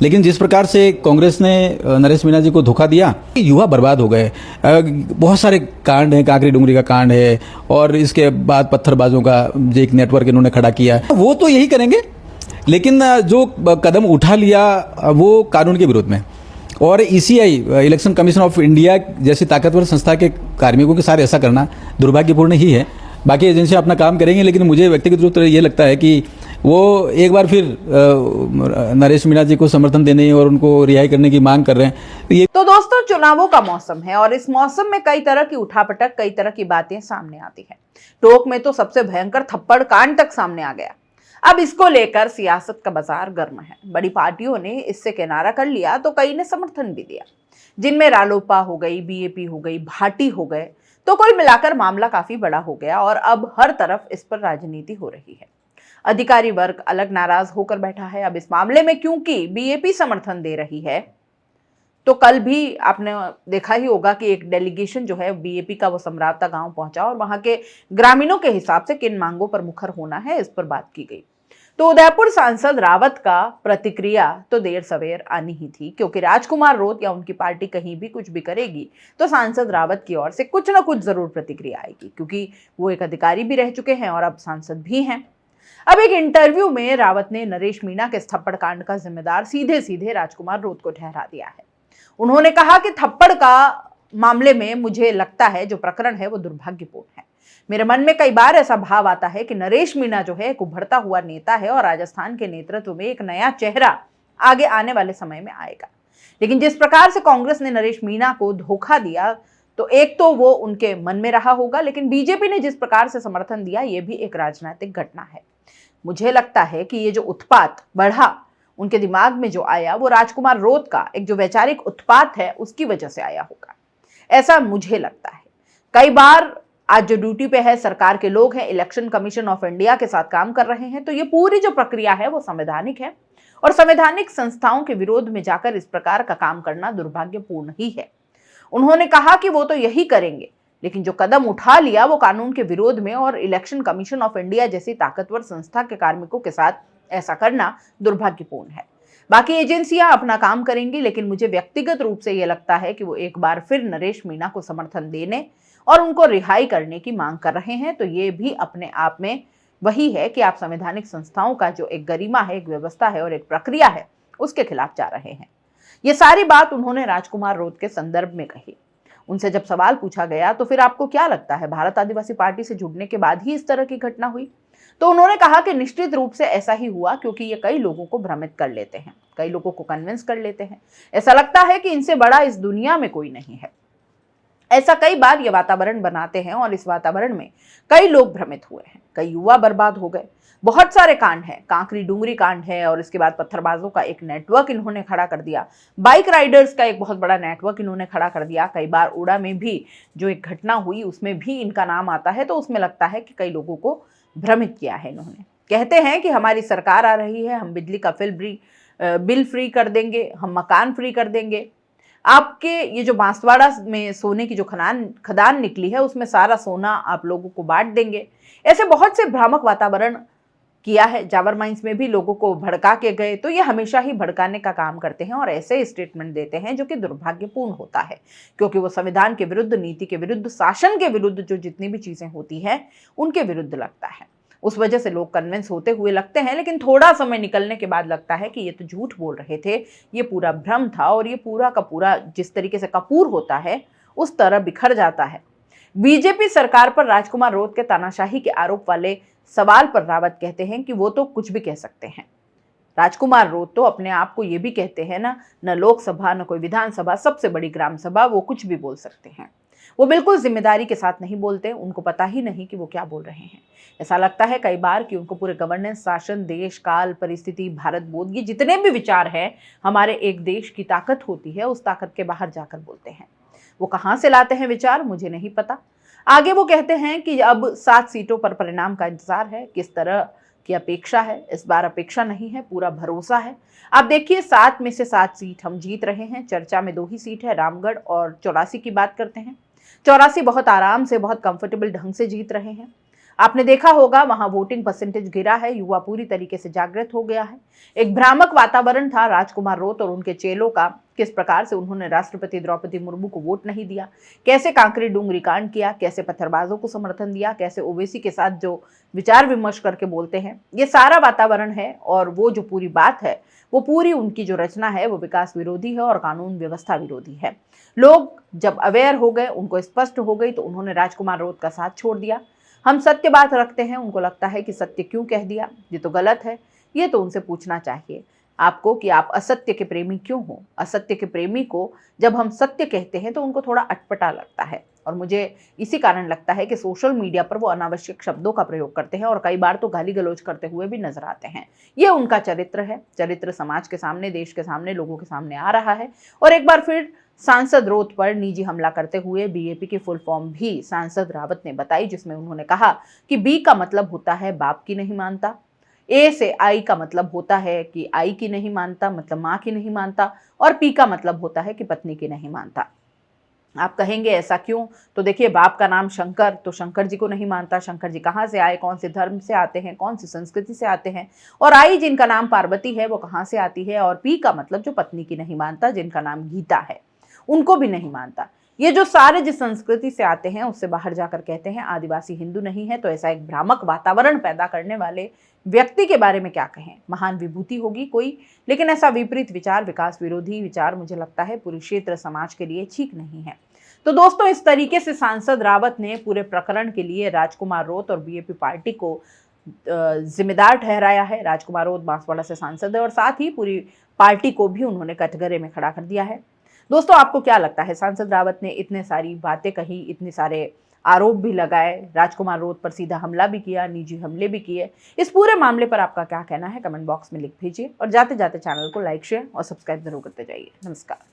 लेकिन जिस प्रकार से कांग्रेस ने नरेश मीणा जी को धोखा दिया, युवा बर्बाद हो गए। बहुत सारे कांड हैं, कांकरी डुंगरी का कांड है और इसके बाद पत्थरबाजों का जो एक नेटवर्क इन्होंने खड़ा किया, वो तो यही करेंगे। लेकिन जो कदम उठा लिया वो कानून के विरोध में, और ECI election commission of India जैसी ताकतवर संस्था के कार्मिकों के साथ ऐसा करना दुर्भाग्यपूर्ण ही है। बाकी एजेंसियां अपना काम करेंगी, लेकिन मुझे व्यक्तिगत रूप से ये लगता है कि वो एक बार फिर नरेश मीणा जी को समर्थन देने और उनको रिहाई करने की मांग कर रहे हैं। तो दोस्तों, चुनावों का मौसम है और इस मौसम में कई तरह की उठापटक, कई तरह की बातें सामने आती है। टोंक में तो सबसे भयंकर थप्पड़ कांड तक सामने आ गया। अब इसको लेकर सियासत का बाजार गर्म है। बड़ी पार्टियों ने इससे किनारा कर लिया तो कई ने समर्थन भी दिया, जिनमें रालोपा हो गई, बीएपी हो गई, भाटी हो गए। तो कुल मिलाकर मामला काफी बड़ा हो गया और अब हर तरफ इस पर राजनीति हो रही है। अधिकारी वर्ग अलग नाराज होकर बैठा है। अब इस मामले में क्योंकि बीएपी समर्थन दे रही है, तो कल भी आपने देखा ही होगा कि एक डेलीगेशन जो है बीएपी का वो समरावता गांव पहुंचा और वहां के ग्रामीणों के हिसाब से किन मांगों पर मुखर होना है इस पर बात की गई। तो उदयपुर सांसद रावत का प्रतिक्रिया तो देर सवेर आनी ही थी, क्योंकि राजकुमार रोत या उनकी पार्टी कहीं भी कुछ भी करेगी तो सांसद रावत की ओर से कुछ ना कुछ जरूर प्रतिक्रिया आएगी, क्योंकि वो एक अधिकारी भी रह चुके हैं और अब सांसद भी हैं। अब एक इंटरव्यू में रावत ने नरेश मीणा के थप्पड़ कांड का जिम्मेदार सीधे सीधे राजकुमार रोत को ठहरा दिया है। उन्होंने कहा कि थप्पड़ का मामले में मुझे लगता है जो प्रकरण है वो दुर्भाग्यपूर्ण है। मेरे मन में कई बार ऐसा भाव आता है कि नरेश मीणा जो है एक उभरता हुआ नेता है और राजस्थान के नेतृत्व में एक नया चेहरा आगे आने वाले समय में आएगा। लेकिन जिस प्रकार से कांग्रेस ने नरेश मीणा को धोखा दिया, तो एक तो वो उनके मन में रहा होगा, लेकिन बीजेपी ने जिस प्रकार से समर्थन दिया, ये भी एक राजनीतिक घटना है। मुझे लगता है कि ये जो उत्पात बढ़ा उनके दिमाग में जो आया, वो राजकुमार रोत का एक जो वैचारिक उत्पात है उसकी वजह से आया होगा, ऐसा मुझे लगता है। कई बार आज जो ड्यूटी पे है सरकार के लोग हैं, इलेक्शन कमीशन ऑफ इंडिया के साथ काम कर रहे हैं, तो ये पूरी जो प्रक्रिया है वो संवैधानिक है और संवैधानिक संस्थाओं के विरोध में जाकर इस प्रकार का काम करना दुर्भाग्यपूर्ण ही है। उन्होंने कहा कि वो तो यही करेंगे, लेकिन जो कदम उठा लिया वो कानून के विरोध में, और इलेक्शन कमीशन ऑफ इंडिया जैसी ताकतवर संस्था के कार्मिकों के साथ ऐसा करना दुर्भाग्यपूर्ण है। बाकी एजेंसियां अपना काम करेंगी, लेकिन मुझे व्यक्तिगत रूप से यह लगता है कि वो एक बार फिर नरेश मीणा को समर्थन देने और उनको रिहाई करने की मांग कर रहे हैं। तो ये भी अपने आप में वही है कि आप संवैधानिक संस्थाओं का जो एक गरिमा है, एक व्यवस्था है और एक प्रक्रिया है, उसके खिलाफ जा रहे हैं। ये सारी बात उन्होंने राजकुमार रोत के संदर्भ में कही। उनसे जब सवाल पूछा गया तो फिर आपको क्या लगता है, भारत आदिवासी पार्टी से जुड़ने के बाद ही इस तरह की घटना हुई? तो उन्होंने कहा कि निश्चित रूप से ऐसा ही हुआ, क्योंकि ये कई लोगों को भ्रमित कर लेते हैं, कई लोगों को कन्विंस कर लेते हैं। ऐसा लगता है कि इनसे बड़ा इस दुनिया में कोई नहीं है। ऐसा कई बार ये वातावरण बनाते हैं और इस वातावरण में कई लोग भ्रमित हुए हैं, कई युवा बर्बाद हो गए। बहुत सारे कांड हैं, कांकरी डुंगरी कांड है और इसके बाद पत्थरबाजों का एक नेटवर्क इन्होंने खड़ा कर दिया, बाइक राइडर्स का एक बहुत बड़ा नेटवर्क इन्होंने खड़ा कर दिया। कई बार उड़ा में भी जो एक घटना हुई उसमें भी इनका नाम आता है, तो उसमें लगता है कि कई लोगों को भ्रमित किया है इन्होंने। कहते हैं कि हमारी सरकार आ रही है, हम बिजली का बिल फ्री कर देंगे, हम मकान फ्री कर देंगे, आपके ये जो बांसवाड़ा में सोने की जो खदान निकली है उसमें सारा सोना आप लोगों को बांट देंगे। ऐसे बहुत से भ्रामक वातावरण किया है। जावर माइंस में भी लोगों को भड़का के गए, तो ये हमेशा ही भड़काने का काम करते हैं और ऐसे स्टेटमेंट देते हैं जो कि दुर्भाग्यपूर्ण होता है, क्योंकि वो संविधान के विरुद्ध, नीति के विरुद्ध, शासन के विरुद्ध जो जितनी भी चीजें होती हैं उनके विरुद्ध लगता है। उस वजह से लोग कन्विंस होते हुए लगते हैं, लेकिन थोड़ा समय निकलने के बाद लगता है कि ये तो झूठ बोल रहे थे, ये पूरा भ्रम था और ये पूरा का पूरा जिस तरीके से कपूर होता है उस तरह बिखर जाता है। बीजेपी सरकार पर राजकुमार रोत के तानाशाही के आरोप वाले सवाल पर रावत कहते हैं कि वो तो कुछ भी कह सकते हैं। राजकुमार रोत तो अपने आप को ये भी कहते हैं ना, न लोकसभा न कोई विधानसभा, सबसे बड़ी ग्राम सभा, वो कुछ भी बोल सकते हैं। वो बिल्कुल जिम्मेदारी के साथ नहीं बोलते, उनको पता ही नहीं कि वो क्या बोल रहे हैं। ऐसा लगता है कई बार कि उनको पूरे गवर्नेंस, शासन, देश, काल, परिस्थिति, भारत बोध, ये जितने भी विचार हैं, हमारे एक देश की ताकत होती है, उस ताकत के बाहर जाकर बोलते हैं। वो कहाँ से लाते हैं विचार, मुझे नहीं पता। आगे वो कहते हैं कि अब 7 सीटों पर परिणाम का इंतजार है, किस तरह की अपेक्षा है। इस बार अपेक्षा नहीं है, पूरा भरोसा है। आप देखिए 7 में से 7 सीट हम जीत रहे हैं। चर्चा में 2 ही सीट है, रामगढ़ और 84 की बात करते हैं। 84 बहुत आराम से, बहुत कंफर्टेबल ढंग से जीत रहे हैं। आपने देखा होगा वहां वोटिंग परसेंटेज गिरा है, युवा पूरी तरीके से जागृत हो गया है। एक भ्रामक वातावरण था राजकुमार रोत और उनके चेलों का, किस प्रकार से उन्होंने राष्ट्रपति द्रौपदी मुर्मू को वोट नहीं दिया, कैसे कांकरी डूंगरी कांड किया, कैसे पत्थरबाजों को समर्थन दिया, कैसे ओवैसी के साथ जो विचार विमर्श करके बोलते हैं, ये सारा वातावरण है। और वो जो पूरी बात है, वो पूरी उनकी जो रचना है वो विकास विरोधी है और कानून व्यवस्था विरोधी है। लोग जब अवेयर हो गए, उनको स्पष्ट हो गई, तो उन्होंने राजकुमार रोत का साथ छोड़ दिया। हम सत्य बात रखते हैं, उनको लगता है कि सत्य क्यों कह दिया, ये तो गलत है। ये तो उनसे पूछना चाहिए आपको कि आप असत्य के प्रेमी क्यों हो। असत्य के प्रेमी को जब हम सत्य कहते हैं तो उनको थोड़ा अटपटा लगता है, और मुझे इसी कारण लगता है कि सोशल मीडिया पर वो अनावश्यक शब्दों का प्रयोग करते हैं और कई बार तो गाली गलौज करते हुए भी नजर आते हैं। ये उनका चरित्र है। चरित्र समाज के सामने, देश के सामने, लोगों के सामने आ रहा है। और एक बार फिर सांसद रोत पर निजी हमला करते हुए बीएपी की फुल फॉर्म भी सांसद रावत ने बताई, जिसमें उन्होंने कहा कि बी का मतलब होता है बाप की नहीं मानता, ए से आई का मतलब होता है कि आई की नहीं मानता मतलब माँ की नहीं मानता, और पी का मतलब होता है कि पत्नी की नहीं मानता। आप कहेंगे ऐसा क्यों? तो देखिए, बाप का नाम शंकर, तो शंकर जी को नहीं मानता। शंकर जी कहाँ से आए, कौन से धर्म से आते हैं, कौन सी संस्कृति से आते हैं? और आई जिनका नाम पार्वती है, वो कहाँ से आती है? और पी का मतलब जो पत्नी की नहीं मानता, जिनका नाम गीता है, उनको भी नहीं मानता। ये जो सारे जिस संस्कृति से आते हैं उससे बाहर जाकर कहते हैं आदिवासी हिंदू नहीं है, तो ऐसा एक भ्रामक वातावरण पैदा करने वाले व्यक्ति के बारे में क्या कहें। महान विभूति होगी कोई, लेकिन ऐसा विपरीत विचार, विकास विरोधी विचार, मुझे लगता है पूरे क्षेत्र समाज के लिए ठीक नहीं है। तो दोस्तों, इस तरीके से सांसद रावत ने पूरे प्रकरण के लिए राजकुमार रोत और बीएपी पार्टी को जिम्मेदार ठहराया है। राजकुमार रोत बांसवाड़ा से सांसद है और साथ ही पूरी पार्टी को भी उन्होंने कटघरे में खड़ा कर दिया है। दोस्तों, आपको क्या लगता है? सांसद रावत ने इतने सारी बातें कही, इतने सारे आरोप भी लगाए, राजकुमार रोत पर सीधा हमला भी किया, निजी हमले भी किए। इस पूरे मामले पर आपका क्या कहना है? कमेंट बॉक्स में लिख भेजिए और जाते जाते चैनल को लाइक, शेयर और सब्सक्राइब जरूर करते जाइए। नमस्कार।